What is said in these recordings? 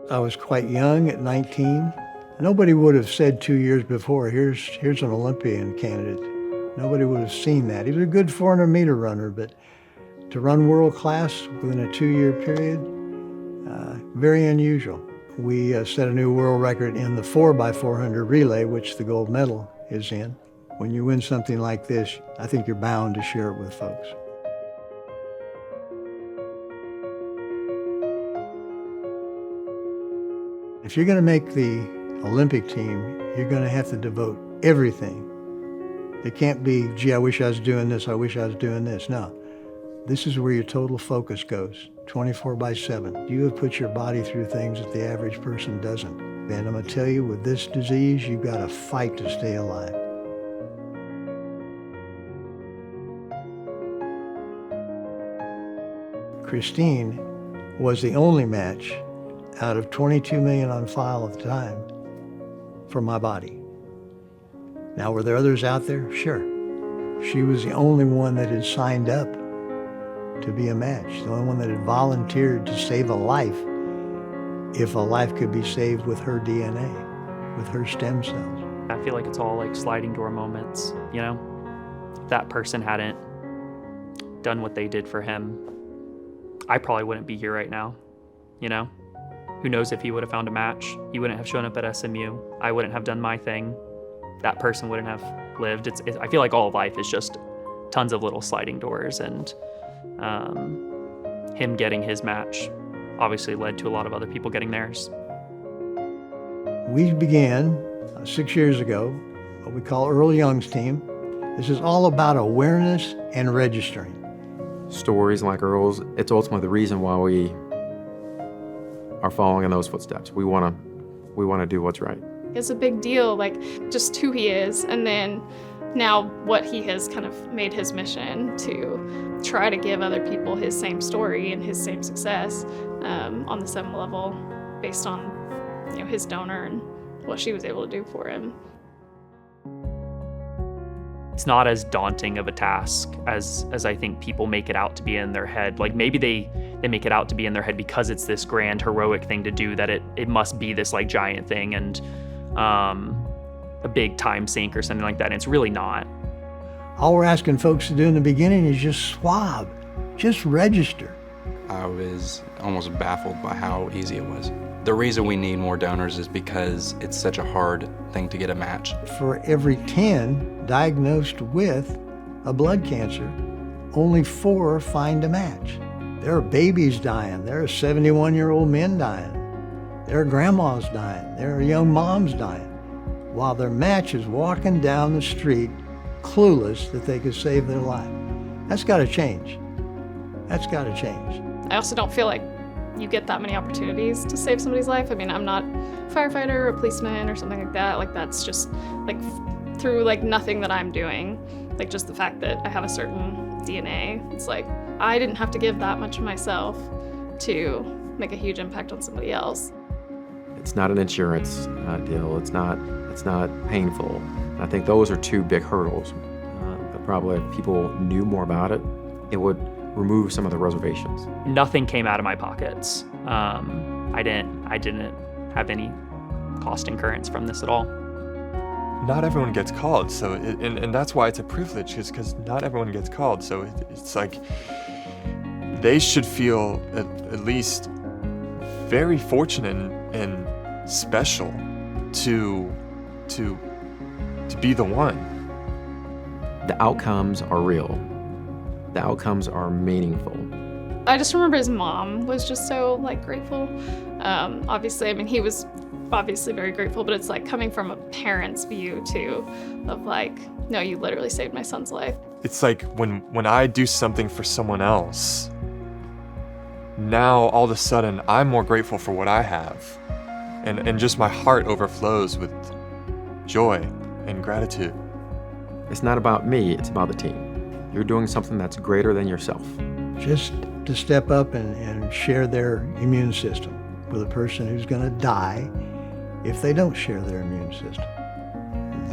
I was quite young at 19. Nobody would have said 2 years before, here's an Olympian candidate. Nobody would have seen that. He was a good 400-meter runner, but to run world class within a 2-year period, very unusual. We set a new world record in the 4x400 relay, which the gold medal is in. When you win something like this, I think you're bound to share it with folks. If you're going to make the Olympic team, you're going to have to devote everything. It can't be, gee, I wish I was doing this, I wish I was doing this. No. This is where your total focus goes, 24/7. You have put your body through things that the average person doesn't. And I'm going to tell you, with this disease, you've got to fight to stay alive. Christine was the only match out of 22 million on file at the time for my body. Now, were there others out there? Sure. She was the only one that had signed up to be a match, the only one that had volunteered to save a life if a life could be saved with her DNA, with her stem cells. I feel like it's all like sliding door moments, you know? If that person hadn't done what they did for him, I probably wouldn't be here right now, you know? Who knows if he would have found a match? He wouldn't have shown up at SMU. I wouldn't have done my thing. That person wouldn't have lived. I feel like all of life is just tons of little sliding doors, and him getting his match obviously led to a lot of other people getting theirs. We began 6 years ago what we call Earl Young's team. This is all about awareness and registering. Stories like Earl's, it's ultimately the reason why we are following in those footsteps. We want to do what's right. It's a big deal, like just who he is, and then now what he has kind of made his mission to try to give other people his same story and his same success on the same level based on, you know, his donor and what she was able to do for him. It's not as daunting of a task as I think people make it out to be in their head. Like maybe they make it out to be in their head because it's this grand heroic thing to do, that it must be this like giant thing and a big time sink or something like that. And it's really not. All we're asking folks to do in the beginning is just swab, just register. I was almost baffled by how easy it was. The reason we need more donors is because it's such a hard thing to get a match. For every 10 diagnosed with a blood cancer, only 4 find a match. There are babies dying. There are 71-year-old men dying. There are grandmas dying. There are young moms dying, while their match is walking down the street clueless that they could save their life. That's got to change. That's got to change. I also don't feel like you get that many opportunities to save somebody's life. I mean, I'm not a firefighter or a policeman or something like that. Like that's just like through like nothing that I'm doing, like just the fact that I have a certain DNA. It's like I didn't have to give that much of myself to make a huge impact on somebody else. It's not an insurance deal. It's not painful. I think those are 2 big hurdles. But probably if people knew more about it, it would remove some of the reservations. Nothing came out of my pockets. I didn't have any cost incurrence from this at all. Not everyone gets called, so and that's why it's a privilege, is because not everyone gets called. So it's like they should feel at least very fortunate and special to be the one. The outcomes are real. The outcomes are meaningful. I just remember his mom was just so like grateful. Obviously, I mean, he was obviously very grateful, but it's like coming from a parent's view too, of like, no, you literally saved my son's life. It's like when I do something for someone else, now all of a sudden I'm more grateful for what I have. And just my heart overflows with joy and gratitude. It's not about me, it's about the team. You're doing something that's greater than yourself. Just to step up and share their immune system with a person who's going to die if they don't share their immune system.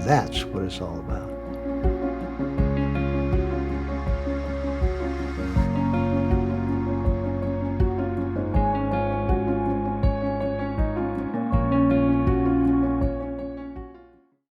That's what it's all about.